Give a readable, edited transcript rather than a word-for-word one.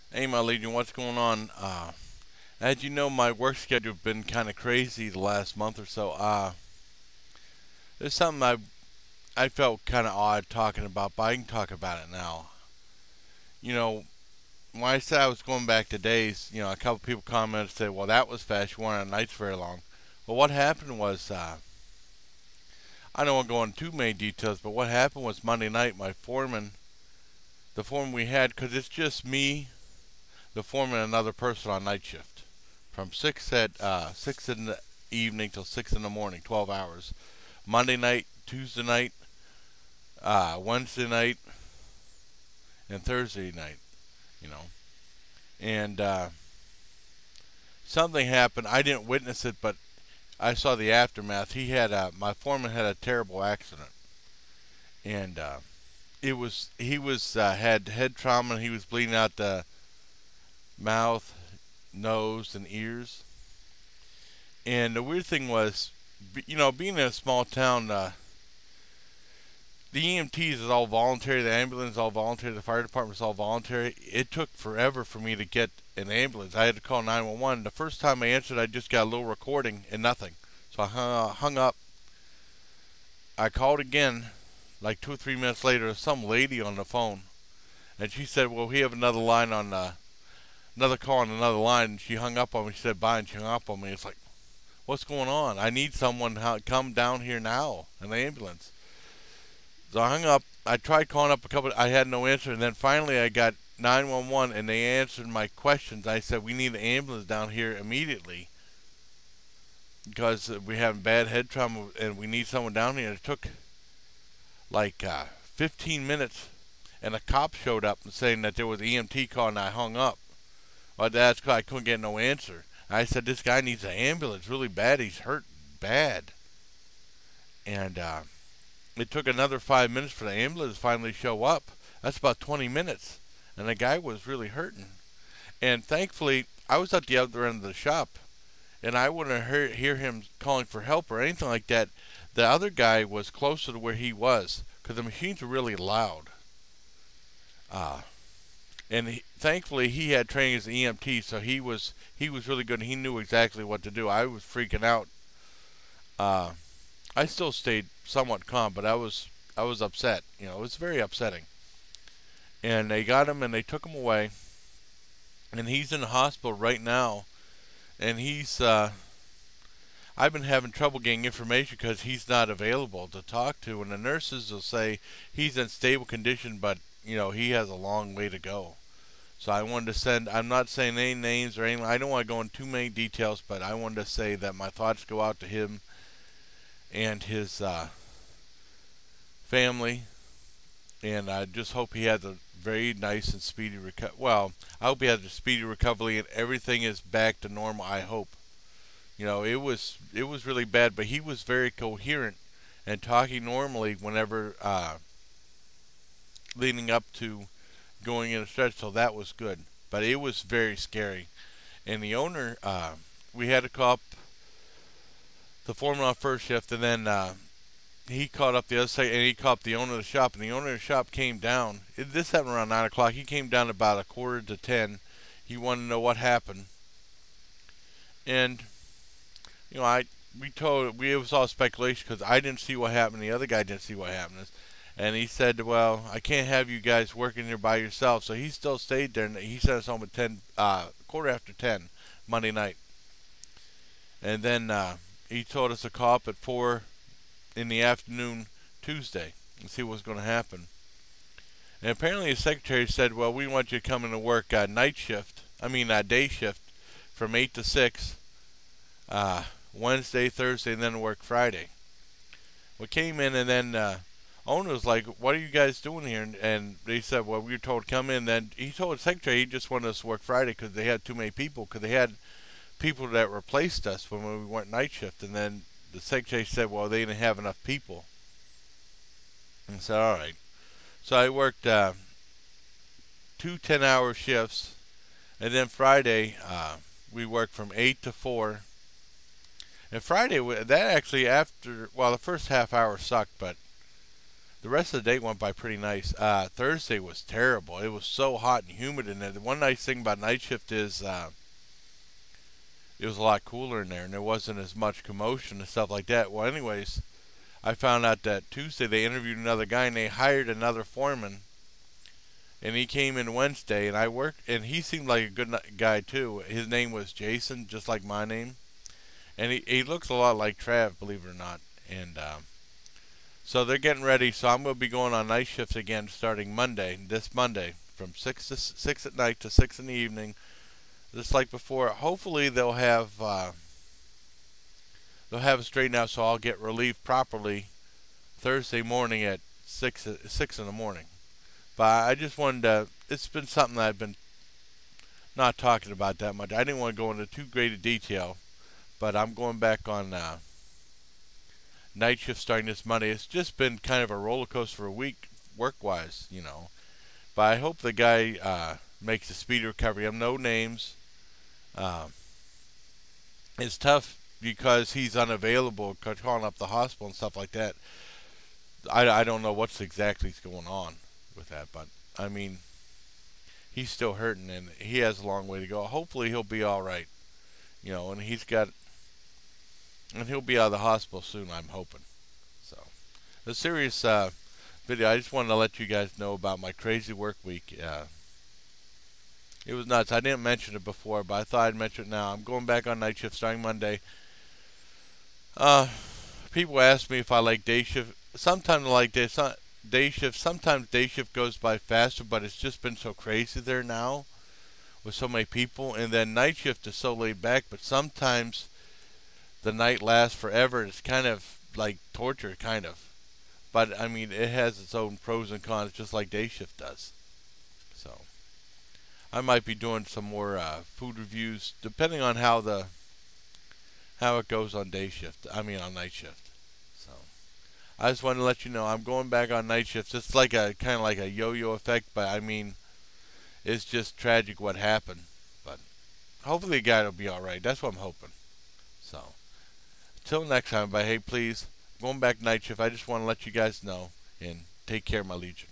Hey, my Legion, what's going on? As you know, my work schedule has been kind of crazy the last month or so. There's something I felt kind of odd talking about, but I can talk about it now. You know, when I said I was going back to days, a couple people commented and said, "Well, that was fast. You weren't on nights very long." Well, what happened was, I don't want to go into too many details, but what happened was Monday night, my foreman, the foreman we had, because it's just me, the foreman, and another person on night shift, from six in the evening till 6 in the morning, 12 hours. Monday night, Tuesday night, Wednesday night, and Thursday night. You know, and something happened. I didn't witness it, but I saw the aftermath. My foreman had a terrible accident, and it was he was had head trauma. And he was bleeding out the mouth, nose, and ears. And the weird thing was, being in a small town, the EMTs is all voluntary, the ambulance is all voluntary, the fire department is all voluntary. It took forever for me to get an ambulance. I had to call 911. The first time I answered, I just got a little recording and nothing. So I hung up. I called again, like 2 or 3 minutes later, some lady on the phone, and she said, "Well, we have another line on another call on another line." And she hung up on me. She said, "Bye," and she hung up on me. It's like, what's going on? I need someone to come down here now, an ambulance. So I hung up. I tried calling up a couple. I had no answer, and then finally I got 911, and they answered my questions. I said, "We need an ambulance down here immediately because we have bad head trauma, and we need someone down here." It took like 15 minutes, and a cop showed up and saying that there was an EMT call, and I hung up. Well, that's because I couldn't get no answer. I said, "This guy needs an ambulance really bad. He's hurt bad." And it took another 5 minutes for the ambulance to finally show up. That's about 20 minutes. And the guy was really hurting. And thankfully, I was at the other end of the shop, and I wouldn't hear him calling for help or anything like that. The other guy was closer to where he was because the machines were really loud. Uh, and thankfully, he had training as an EMT, so he was really good, and he knew exactly what to do. I was freaking out. Uh, I still stayed somewhat calm, but I was upset. It was very upsetting. And they got him and they took him away, and he's in the hospital right now. And I've been having trouble getting information because he's not available to talk to, and the nurses will say he's in stable condition, but he has a long way to go. So I wanted to send. I'm not saying any names or anything. I don't want to go into too many details, but I wanted to say that my thoughts go out to him and his family, and I just hope he has a very nice and speedy recovery. Well, I hope he has a speedy recovery and everything is back to normal. I hope. It was really bad, but he was very coherent and talking normally whenever leading up to going in a stretch. So that was good, but it was very scary. And the owner, we had to call up the foreman on first shift, and then he caught up the other side, and he caught up the owner of the shop, and the owner of the shop came down. This happened around 9 o'clock. He came down about a quarter to 10. He wanted to know what happened, and I it was all speculation because I didn't see what happened. The other guy didn't see what happened, and he said, "Well, I can't have you guys working here by yourself." So he still stayed there, and he sent us home at quarter after 10 Monday night, and then he told us to call up at 4 in the afternoon Tuesday and see what was going to happen. And apparently his secretary said, "Well, we want you to come in to work day shift from 8 to 6, Wednesday, Thursday, and then work Friday." We came in, and then owner was like, "What are you guys doing here?" And they said, "Well, we were told to come in." Then he told the secretary he just wanted us to work Friday because they had too many people, because they had people that replaced us when we went night shift. And then the secretary said, "Well, they didn't have enough people." And I said, "All right." So I worked 2 10-hour shifts, and then Friday we worked from 8 to 4. And Friday, that actually the first half hour sucked, but the rest of the day went by pretty nice. Thursday was terrible. It was so hot and humid in there. The one nice thing about night shift is it was a lot cooler in there, and there wasn't as much commotion and stuff like that. Well, anyways, I found out that Tuesday they interviewed another guy, and they hired another foreman, and he came in Wednesday, and I worked, and he seemed like a good guy too. His name was Jason, just like my name, and he looks a lot like Trav, believe it or not. And so they're getting ready. So I'm going to be going on night shifts again starting Monday, this Monday, from 6 at night to 6 in the evening, just like before. Hopefully they'll have it straightened out, so I'll get relieved properly Thursday morning at 6 in the morning. But I just wanted to. It's been something that I've been not talking about that much. I didn't want to go into too great a detail, but I'm going back on night shift starting this Monday. It's just been kind of a roller coaster for a week, work-wise, you know. But I hope the guy makes a speedy recovery. I have no names. It's tough because he's unavailable, calling up the hospital and stuff like that. I don't know what's exactly going on with that, but I mean, he's still hurting and he has a long way to go. Hopefully he'll be all right, you know, and he'll be out of the hospital soon, I'm hoping. So, a serious video. I just wanted to let you guys know about my crazy work week. It was nuts. I didn't mention it before, but I thought I'd mention it now. I'm going back on night shift starting Monday. People ask me if I like day shift. Sometimes I like day shift. Sometimes day shift goes by faster, but it's just been so crazy there now with so many people. And then night shift is so laid back, but sometimes the night lasts forever. It's kind of like torture, kind of. But I mean, it has its own pros and cons, just like day shift does. So I might be doing some more food reviews, depending on how it goes on day shift. I mean, on night shift. So I just wanted to let you know I'm going back on night shifts. It's like a kind of like a yo-yo effect, but I mean, it's just tragic what happened. But hopefully the guy will be all right. That's what I'm hoping. So until next time, but hey, please, going back night shift. I just want to let you guys know and take care, my legion.